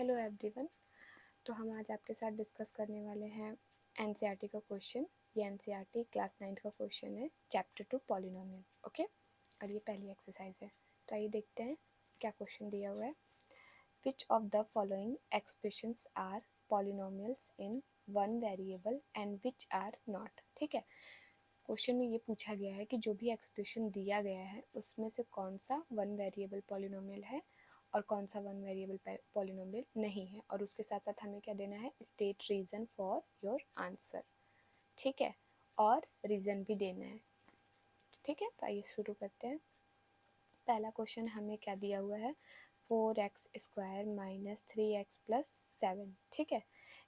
Hello everyone. तो हम आज आपके साथ डिस्कस करने वाले हैं एनसीईआरटी का क्वेश्चन। ये एनसीईआरटी क्लास 9 का क्वेश्चन है, चैप्टर 2 पॉलिनोमियल। ओके, और ये पहली एक्सरसाइज है। तो आइए देखते हैं क्या क्वेश्चन दिया हुआ है। Which of the following expressions are polynomials in one variable and which are not. ठीक है, क्वेश्चन में ये पूछा गया है कि जो भी एक्सप्रेशन दिया गया है उसमें से कौन सा वन वेरिएबल पॉलिनोमियल है और कौन सा वन वेरिएबल पॉलिनोमियल नहीं है, और उसके साथ साथ हमें क्या देना है, state reason for your answer. ठीक है, और रीजन भी देना है। ठीक है, तो आइए शुरू करते हैं। पहला क्वेश्चन हमें क्या दिया हुआ है, 4x² माइनस 3x प्लस 7। ठीक है,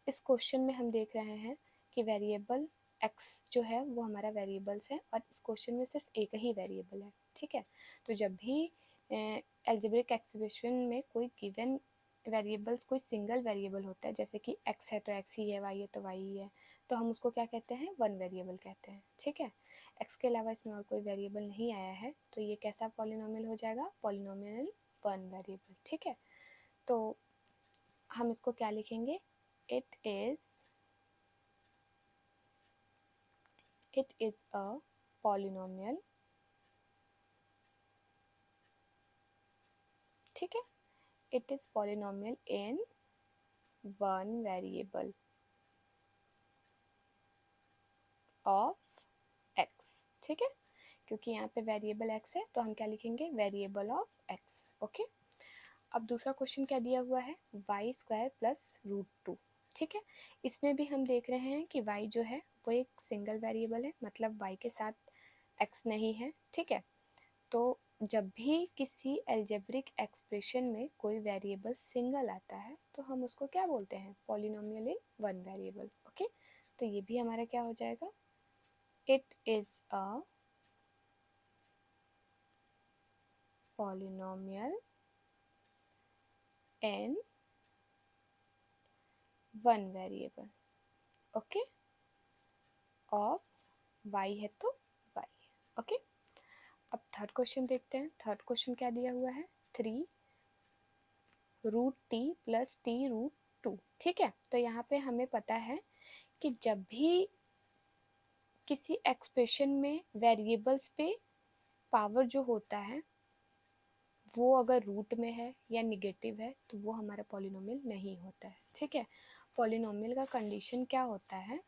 इस क्वेश्चन में हम देख रहे हैं कि वेरिएबल x जो है वो हमारा वेरिएबल्स है और इस क्वेश्चन में सिर्फ एक ही वेरिएबल है। ठीक है, तो जब भी एल्जेब्रिक एक्सप्रेशन में कोई गिवन वेरिएबल्स कोई सिंगल वेरिएबल होता है, जैसे कि x है तो x ही है, y है तो y ही है, तो हम उसको क्या कहते हैं, वन वेरिएबल कहते हैं। ठीक है, x के अलावा इसमें और कोई वेरिएबल नहीं आया है, तो ये कैसा पॉलिनोमियल हो जाएगा, पॉलिनोमियल वन वेरिएबल। ठीक है, तो हम इसको क्या लिखेंगे, इट इज अ पॉलिनोमियल। ठीक है, it is polynomial in one variable of x। ठीक है, क्योंकि यहाँ पे वेरिएबल x है तो हम क्या लिखेंगे, वेरिएबल ऑफ x। ओके, अब दूसरा क्वेश्चन क्या दिया हुआ है, y² प्लस √2। ठीक है, इसमें भी हम देख रहे हैं कि y जो है वो एक सिंगल वेरिएबल है, मतलब y के साथ x नहीं है। ठीक है, तो जब भी किसी एल्जेब्रिक एक्सप्रेशन में कोई वेरिएबल सिंगल आता है तो हम उसको क्या बोलते हैं, polynomial in one variable. Okay, तो ये भी हमारा क्या हो जाएगा, it is a polynomial in one variable. Okay, of y है तो y। ओके, अब थर्ड क्वेश्चन देखते हैं। थर्ड क्वेश्चन क्या दिया हुआ है, 3√t प्लस t√2। ठीक है, तो यहाँ पे हमें पता है कि जब भी किसी एक्सप्रेशन में वेरिएबल्स पे पावर जो होता है वो अगर रूट में है या निगेटिव है तो वो हमारा पॉलिनोमियल नहीं होता है। ठीक है, पॉलिनोमियल का कंडीशन क्या होता है,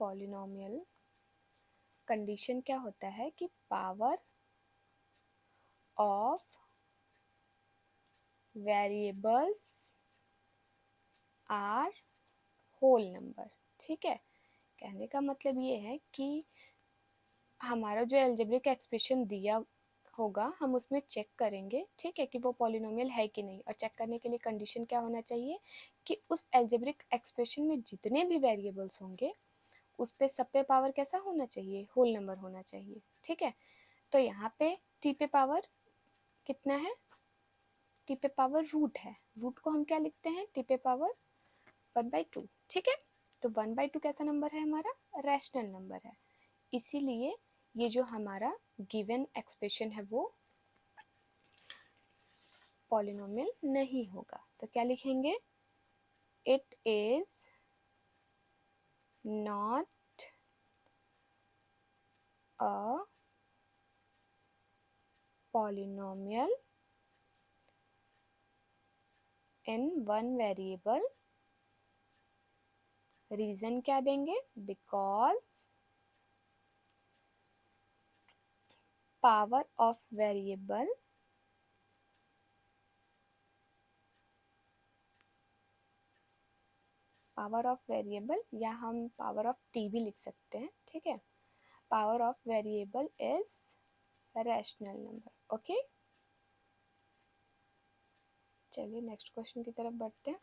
पॉलिनोमियल कंडीशन क्या होता है कि power of variables are whole number. ठीक है, कहने का मतलब ये है कि हमारा जो एल्जेब्रिक एक्सप्रेशन दिया होगा हम उसमें चेक करेंगे, ठीक है, कि वो पॉलिनोमियल है कि नहीं। और चेक करने के लिए कंडीशन क्या होना चाहिए कि उस एल्जेब्रिक एक्सप्रेशन में जितने भी वेरिएबल्स होंगे उस पे सब पे पावर कैसा होना चाहिए, होल नंबर होना चाहिए। ठीक है, तो यहाँ पे टी पे पावर कितना है, टी पे पावर रूट है, रूट को हम क्या लिखते हैं, टी पे पावर 1/2। ठीक है, तो 1/2 कैसा नंबर है, हमारा रैशनल नंबर है, इसीलिए ये जो हमारा गिवन एक्सप्रेशन है वो पॉलिनोमियल नहीं होगा। तो क्या लिखेंगे, it is not a polynomial in one variable. Reason क्या देंगे, बिकॉज पावर ऑफ वेरिएबल या हम पावर ऑफ टी भी लिख सकते हैं। ठीक है, power of variable is rational number. Okay, चलिए नेक्स्ट क्वेश्चन की तरफ बढ़ते हैं।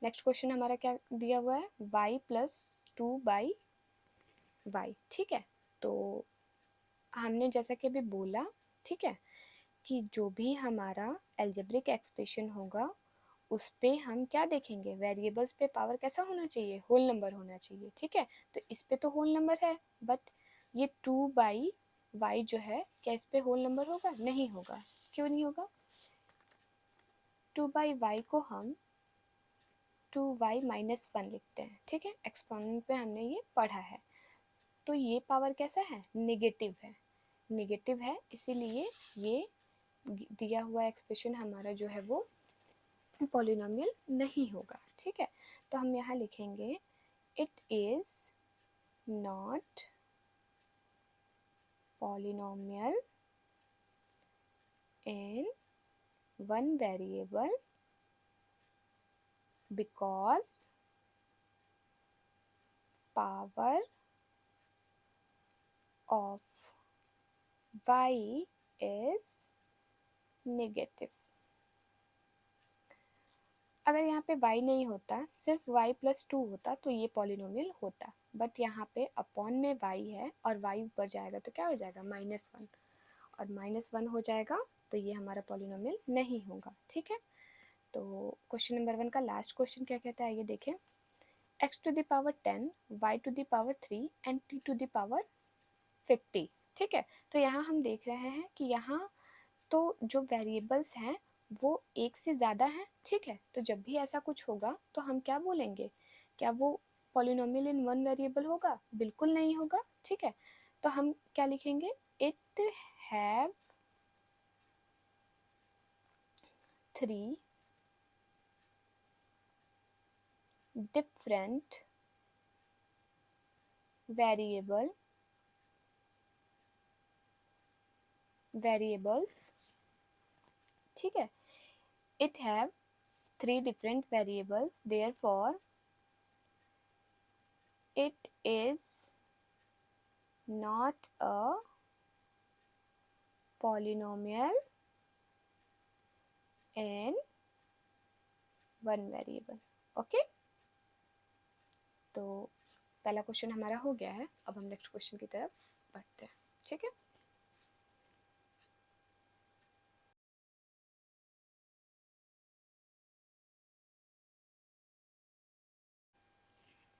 नेक्स्ट क्वेश्चन हमारा क्या दिया हुआ है, y प्लस 2/y। ठीक है, तो हमने जैसा कि अभी बोला, ठीक है, कि जो भी हमारा एल्जेब्रिक एक्सप्रेशन होगा उस पे हम क्या देखेंगे, वेरिएबल्स पे पावर कैसा होना चाहिए, होल नंबर होना चाहिए। ठीक है, तो इस पे तो होल नंबर है, बट ये 2/y y जो है क्या इस पे होल नंबर होगा? नहीं होगा। क्यों नहीं होगा? 2/y को हम 2y माइनस 1 लिखते हैं, ठीक है, एक्सपोनेंट पे हमने ये पढ़ा है। तो ये पावर कैसा है? नेगेटिव है, नेगेटिव है, इसीलिए ये दिया हुआ एक्सप्रेशन हमारा जो है वो पॉलिनोमियल नहीं होगा, ठीक है। तो हम यहाँ लिखेंगे it is not polynomial in one variable because power of y is negative। अगर यहाँ पे y नहीं होता, सिर्फ y प्लस 2 होता तो ये पॉलिनोमियल होता, बट यहाँ पे अपॉन में y है और y ऊपर जाएगा तो क्या हो जाएगा? -1, और -1 हो जाएगा तो ये हमारा पॉलिनोमियल नहीं होगा, ठीक है। तो क्वेश्चन नंबर 1 का लास्ट क्वेश्चन क्या कहता है ये देखें। x to the power 10, y to the power 3 and t to the power 50, ठीक है। तो यहाँ हम देख रहे हैं कि यहाँ तो जो वेरिएबल्स हैं वो एक से ज़्यादा हैं, ठीक है। तो जब भी ऐसा कुछ होगा तो हम क्या बोलेंगे? क्या वो पॉलिनोमियल इन वन वेरिएबल होगा? बिल्कुल नहीं होगा, ठीक है। तो हम क्या लिखेंगे? इट हैव 3 डिफरेंट वेरिएबल्स, ठीक है। It have 3 different variables, therefore it is not a polynomial in one variable, okay. तो पहला क्वेश्चन हमारा हो गया है, अब हम नेक्स्ट क्वेश्चन की तरफ बढ़ते हैं, ठीक है।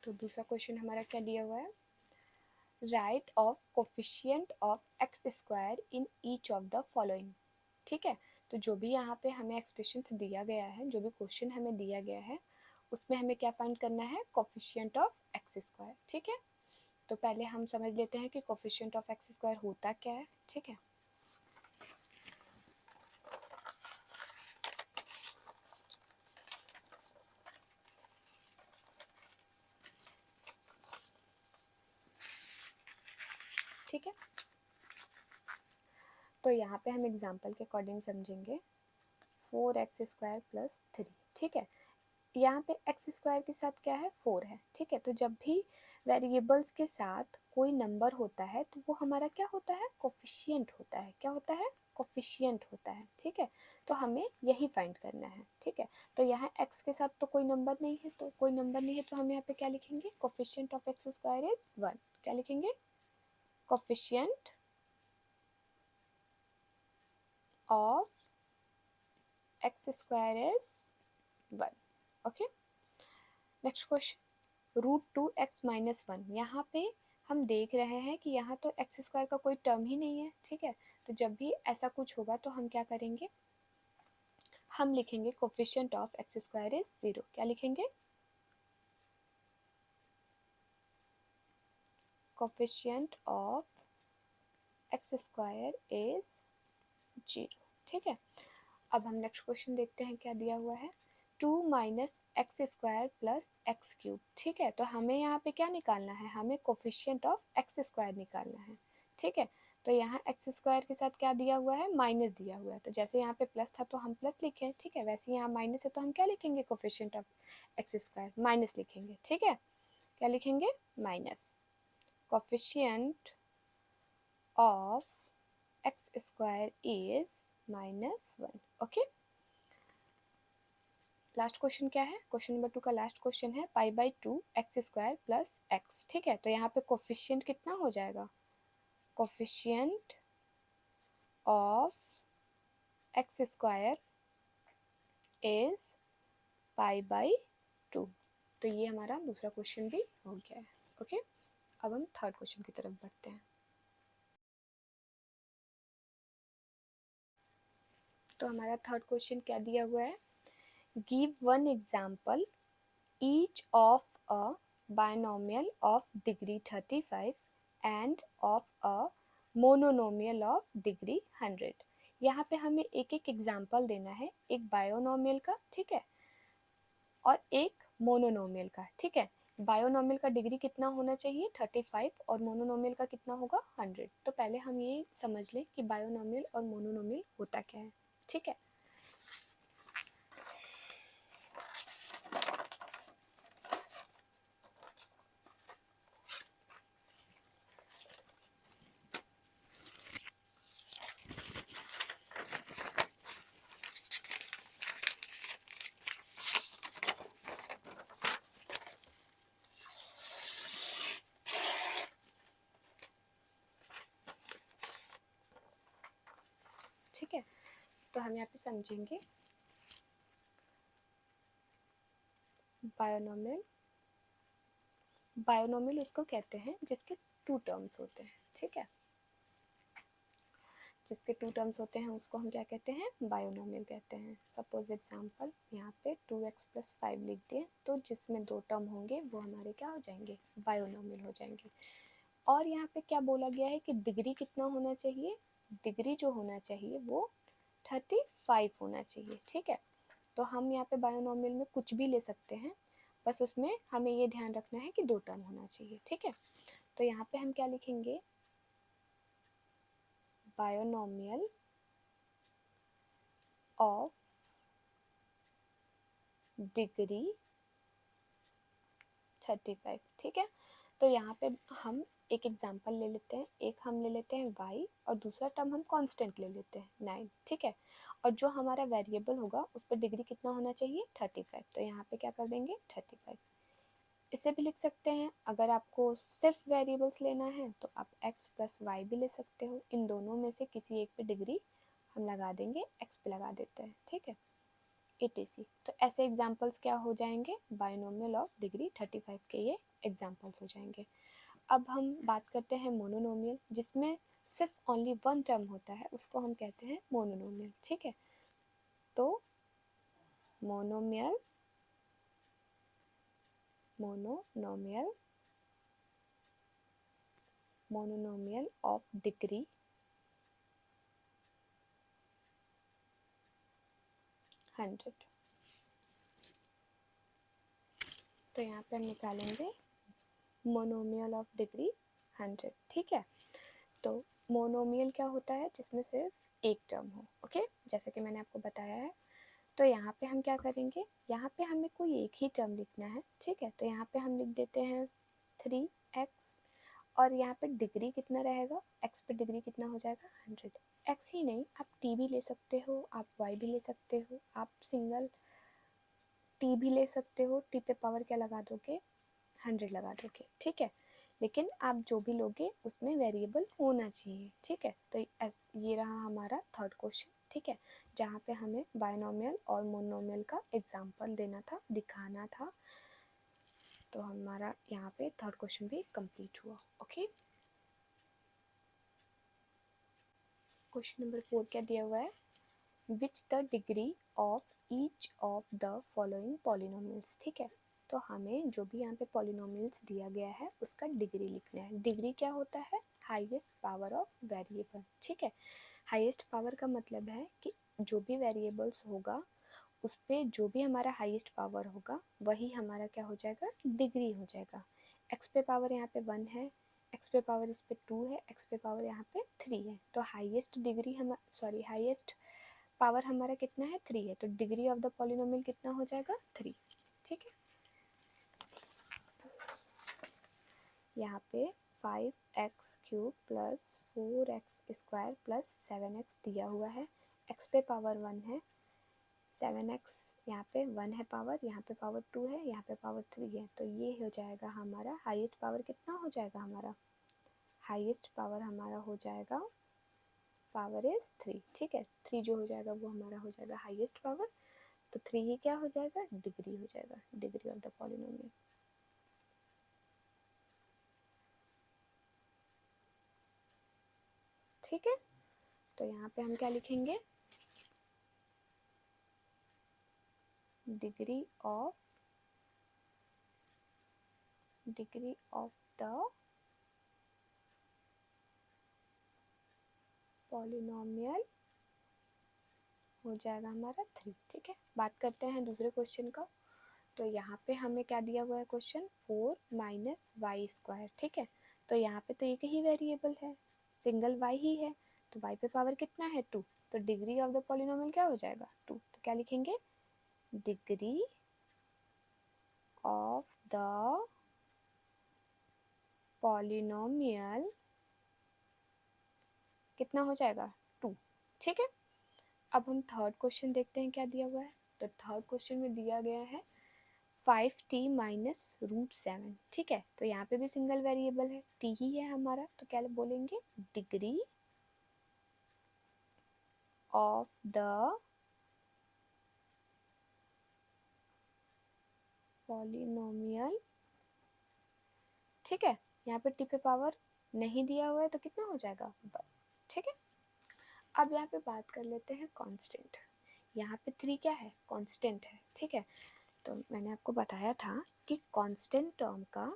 तो दूसरा क्वेश्चन हमारा क्या दिया हुआ है? Right of coefficient of X square in each of the following, ठीक है। तो जो भी यहाँ पे हमें एक्सप्रेशन दिया गया है, जो भी क्वेश्चन हमें दिया गया है, उसमें हमें क्या फाइंड करना है? कोफिशिएंट ऑफ एक्स स्क्वायर, ठीक है। तो पहले हम समझ लेते हैं कि कोफिशिएंट ऑफ एक्स स्क्वायर होता क्या है, ठीक है। ठीक है, तो यहाँ पे हम एग्जांपल के अकॉर्डिंग समझेंगे। 4x² + 3, ठीक है। यहाँ पे एक्स स्क्वायर के साथ क्या है? 4 है, ठीक है। तो जब भी वेरिएबल्स के साथ कोई नंबर होता है तो वो हमारा क्या होता है? कोफिशिएंट होता है। क्या होता है? कोफिशिएंट होता है, ठीक है। तो हमें यही फाइंड करना है, ठीक है। तो यहाँ x के साथ तो कोई नंबर नहीं है, तो कोई नंबर नहीं है तो हम यहाँ पे क्या लिखेंगे? Coefficient of X square is 1। क्या लिखेंगे? Coefficient of X square is 1, okay. Next question, √2x - 1। यहाँ पे हम देख रहे हैं कि यहाँ तो एक्स स्क्वायर का कोई टर्म ही नहीं है, ठीक है। तो जब भी ऐसा कुछ होगा तो हम क्या करेंगे? हम लिखेंगे coefficient of X square is 0। क्या लिखेंगे? Coefficient of X square is 0, ठीक है। अब हम नेक्स्ट क्वेश्चन देखते हैं क्या दिया हुआ है। 2 - x² + x³, ठीक है। तो हमें यहाँ पे क्या निकालना है? हमें कोफिशिएंट ऑफ एक्स स्क्वायर निकालना है, ठीक है। तो यहाँ एक्स स्क्वायर के साथ क्या दिया हुआ है? माइनस दिया हुआ है। तो जैसे यहाँ पे प्लस था तो हम प्लस लिखे, ठीक है। वैसे यहाँ माइनस है तो हम क्या लिखेंगे? Coefficient of X square minus लिखेंगे, ठीक है। क्या लिखेंगे? Minus coefficient of X square is -1, okay. Last question क्या है? क्वेश्चन नंबर 2 का लास्ट क्वेश्चन है π/2 x² + x, ठीक है। तो यहाँ पे कोफिशिएंट कितना हो जाएगा? Coefficient of X square is π/2। तो ये हमारा दूसरा क्वेश्चन भी हो गया है, ओके। अब हम थर्ड क्वेश्चन की तरफ बढ़ते हैं। तो हमारा थर्ड क्वेश्चन क्या दिया हुआ है, give one example each of a binomial of degree 35 end of a monomial of degree 100। यहाँ पे हमें एक एक एग्जाम्पल देना है, एक बायोनोमियल का, ठीक है, और एक मोनोनोमियल का, ठीक है। बायोनोमियल का डिग्री कितना होना चाहिए 35 और मोनोनोमियल का कितना होगा 100। तो पहले हम ये समझ लें कि बायोनोमियल और मोनोनोमियल होता क्या है, ठीक है। ठीक है, तो हम यहाँ पे समझेंगे बायोनोमियल। बायोनोमियल उसको कहते हैं जिसके टू टर्म्स होते हैं, ठीक है, जिसके टू टर्म्स होते हैं उसको हम क्या कहते हैं, बायोनोमियल कहते हैं। सपोज एग्जांपल यहाँ पे 2x + 5 लिख दिए, तो जिसमें दो टर्म होंगे वो हमारे क्या हो जाएंगे, बायोनोमियल हो जाएंगे। और यहाँ पे क्या बोला गया है कि डिग्री कितना होना चाहिए, डिग्री जो होना चाहिए वो 35 होना चाहिए, ठीक है। तो हम यहाँ पे बायोनोमियल में कुछ भी ले सकते हैं, बस उसमें हमें ये ध्यान रखना है कि दो टर्म होना चाहिए, ठीक है। तो यहाँ पे हम क्या लिखेंगे, बायोनोमियल ऑफ डिग्री 35, ठीक है। तो यहाँ पे हम एक एग्जांपल ले लेते हैं, एक हम ले लेते हैं y और दूसरा टर्म हम कांस्टेंट ले लेते हैं 9, ठीक है। और जो हमारा वेरिएबल होगा उस पर डिग्री कितना होना चाहिए 35। तो यहाँ पे क्या कर देंगे 35। इसे भी लिख सकते हैं, अगर आपको सिर्फ वेरिएबल्स लेना है तो आप x + y भी ले सकते हो, इन दोनों में से किसी एक पे डिग्री हम लगा देंगे, x पे लगा देते हैं, ठीक है, etc। तो ऐसे एग्जांपल्स क्या हो जाएंगे, बायनोमियल ऑफ डिग्री 35 के ये एग्जांपल्स हो जाएंगे। अब हम बात करते हैं मोनोनोमियल, जिसमें सिर्फ ओनली वन टर्म होता है, उसको हम कहते हैं मोनोनोमियल, ठीक है। तो मोनोनोमियल ऑफ डिग्री 100। तो यहाँ पे हम निकालेंगे मोनोमियल ऑफ डिग्री 100, ठीक है। तो मोनोमियल क्या होता है, जिसमें सिर्फ एक टर्म हो, ओके, जैसे कि मैंने आपको बताया है। तो यहाँ पे हम क्या करेंगे, यहाँ पे हमें कोई एक ही टर्म लिखना है, ठीक है। तो यहाँ पे हम लिख देते हैं 3x, और यहाँ पे डिग्री कितना रहेगा, x पे डिग्री कितना हो जाएगा 100। x ही नहीं, आप t भी ले सकते हो, आप y भी ले सकते हो, आप सिंगल t भी ले सकते हो, t पे पावर क्या लगा दोगे 100 लगा दोगे, ठीक है। लेकिन आप जो भी लोगे उसमें वेरिएबल होना चाहिए, ठीक है। तो ये रहा हमारा थर्ड क्वेश्चन, ठीक है, जहाँ पे हमें बायनोमियल और मोनोमियल का एग्जांपल देना था, दिखाना था। तो हमारा यहाँ पे थर्ड क्वेश्चन भी कंप्लीट हुआ, ओके। क्वेश्चन नंबर 4 क्या दिया हुआ है, which the degree of each of the following polynomials, ठीक है। तो हमें जो भी यहाँ पे पॉलिनोमियल्स दिया गया है उसका डिग्री लिखना है। डिग्री क्या होता है, हाईएस्ट पावर ऑफ वेरिएबल, ठीक है। हाईएस्ट पावर का मतलब है कि जो भी वेरिएबल्स होगा उस पर जो भी हमारा हाईएस्ट पावर होगा वही हमारा क्या हो जाएगा, डिग्री हो जाएगा। एक्स पे पावर यहाँ पे 1 है, एक्स पे पावर इस पे 2 है, एक्स पे पावर यहाँ पे 3 है। तो हाईएस्ट डिग्री हम हाईएस्ट पावर हमारा कितना है 3 है, तो डिग्री ऑफ द पॉलिनोमियल कितना हो जाएगा 3, ठीक है। यहाँ पे 5x³ + 4x² + 7x दिया हुआ है, x पे पावर 1 है, 7x यहाँ पे 1 है पावर, यहाँ पे पावर 2 है, यहाँ पे पावर 3 है। तो ये हो जाएगा हमारा हाईएस्ट पावर कितना हो जाएगा, हमारा हाईएस्ट पावर हमारा हो जाएगा पावर इज 3, ठीक है। 3 जो हो जाएगा वो हमारा हो जाएगा हाईएस्ट पावर, तो 3 ही क्या हो जाएगा, डिग्री हो जाएगा, डिग्री ऑफ द पॉलिनोमियल, ठीक है। तो यहाँ पे हम क्या लिखेंगे, डिग्री ऑफ द पॉलिनोमियल हो जाएगा हमारा 3। ठीक है, बात करते हैं दूसरे क्वेश्चन का। तो यहाँ पे हमें क्या दिया हुआ है क्वेश्चन, 4 माइनस वाई स्क्वायर। ठीक है, तो यहाँ पे तो एक ही वेरिएबल है, सिंगल y ही है, तो y पे पावर कितना है 2, तो डिग्री ऑफ द पॉलिनोमियल क्या हो जाएगा 2। तो क्या लिखेंगे, डिग्री ऑफ द पॉलिनोमियल कितना हो जाएगा 2। ठीक है, अब हम थर्ड क्वेश्चन देखते हैं क्या दिया हुआ है। तो थर्ड क्वेश्चन में दिया गया है 5t माइनस रूट 7। ठीक है, तो यहाँ पे भी सिंगल वेरिएबल है, t ही है हमारा, तो क्या बोलेंगे, डिग्री ऑफ द पॉलिनोमियल। ठीक है, यहाँ पे t पे पावर नहीं दिया हुआ है तो कितना हो जाएगा 1। ठीक है, अब यहाँ पे बात कर लेते हैं कांस्टेंट। यहाँ पे 3 क्या है, कांस्टेंट है। ठीक है, तो मैंने आपको बताया था कि कांस्टेंट टर्म का,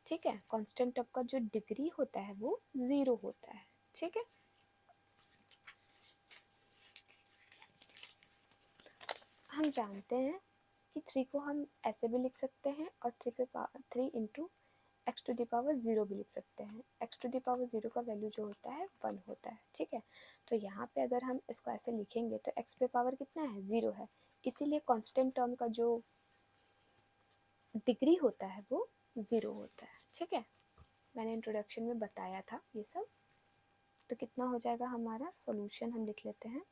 ठीक है, कांस्टेंट टर्म का जो डिग्री होता है वो 0 होता है। ठीक है, हम जानते हैं कि 3 को हम ऐसे भी लिख सकते हैं और 3 into x to the power 0 भी लिख सकते हैं। एक्स टू द पावर 0 का वैल्यू जो होता है 1 होता है। ठीक है, तो यहाँ पे अगर हम इसको ऐसे लिखेंगे तो एक्स पे पावर कितना है, 0 है, इसीलिए कांस्टेंट टर्म का जो डिग्री होता है वो 0 होता है। ठीक है, मैंने इंट्रोडक्शन में बताया था ये सब। तो कितना हो जाएगा हमारा सॉल्यूशन, हम लिख लेते हैं,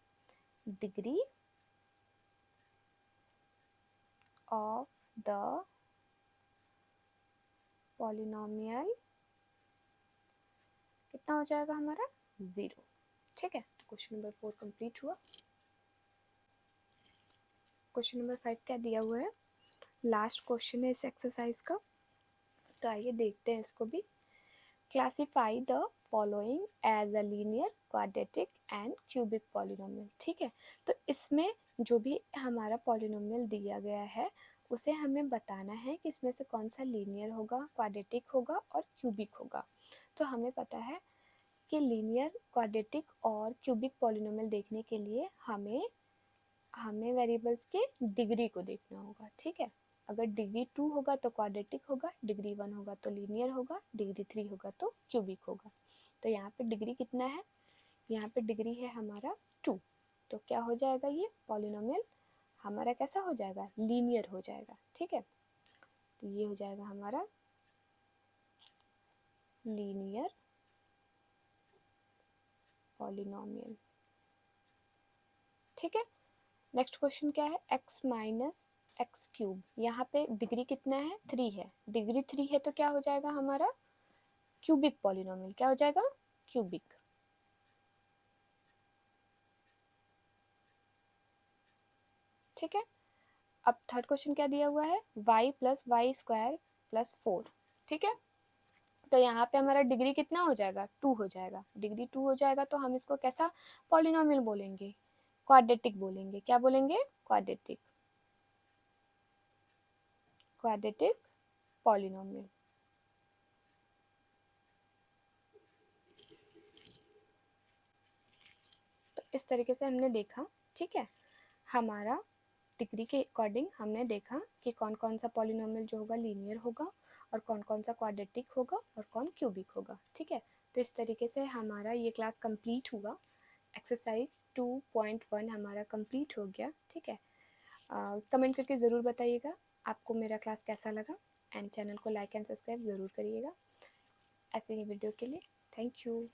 डिग्री ऑफ द पॉलिनोमियल कितना हो जाएगा हमारा 0। ठीक है, तो क्वेश्चन नंबर 4 कंप्लीट हुआ। क्वेश्चन नंबर 5 क्या दिया हुआ है, लास्ट क्वेश्चन है इस एक्सरसाइज का, तो आइए देखते हैं इसको भी। Classify the following as a linear, quadratic and cubic polynomial. ठीक है, तो इसमें जो भी हमारा पॉलिनोमियल दिया गया है उसे हमें बताना है कि इसमें से कौन सा लीनियर होगा, क्वाड्रेटिक होगा और क्यूबिक होगा। तो हमें पता है कि लीनियर, क्वाड्रेटिक और क्यूबिक पॉलिनोमियल देखने के लिए हमें वेरिएबल्स के डिग्री को देखना होगा। ठीक है, अगर डिग्री 2 होगा तो क्वाड्रेटिक होगा, डिग्री 1 होगा तो लीनियर होगा, डिग्री 3 होगा तो क्यूबिक होगा। तो यहाँ पे डिग्री कितना है, यहाँ पे डिग्री है हमारा 2, तो क्या हो जाएगा, ये पॉलिनोमियल हमारा कैसा हो जाएगा, लीनियर हो जाएगा। ठीक है, तो ये हो जाएगा हमारा लीनियर पॉलिनोमियल। ठीक है, नेक्स्ट क्वेश्चन क्या है, x माइनस एक्स क्यूब। यहाँ पे डिग्री कितना है, 3 है, डिग्री 3 है तो क्या हो जाएगा हमारा क्यूबिक पॉलिनोमियल, क्या हो जाएगा क्यूबिक। ठीक है, अब थर्ड क्वेश्चन क्या दिया हुआ है, y plus y square plus 4। ठीक है, तो यहाँ पे हमारा डिग्री कितना हो जाएगा, 2 हो जाएगा। डिग्री 2 हो जाएगा तो हम इसको कैसा पॉलिनोमियल बोलेंगे, क्वाड्रेटिक बोलेंगे। क्या बोलेंगे, क्वाड्रेटिक, क्वाड्रेटिक पॉलिनोमियल। तो इस तरीके से हमने देखा। ठीक है, हमारा डिग्री के अकॉर्डिंग हमने देखा कि कौन कौन सा पॉलिनोमियल जो होगा लीनियर होगा और कौन कौन सा क्वाड्रेटिक होगा और कौन क्यूबिक होगा। ठीक है, तो इस तरीके से हमारा ये क्लास कंप्लीट हुआ। एक्सरसाइज 2.1 हमारा कंप्लीट हो गया। ठीक है, कमेंट करके ज़रूर बताइएगा आपको मेरा क्लास कैसा लगा, एंड चैनल को लाइक एंड सब्सक्राइब ज़रूर करिएगा ऐसे ही वीडियो के लिए। Thank you.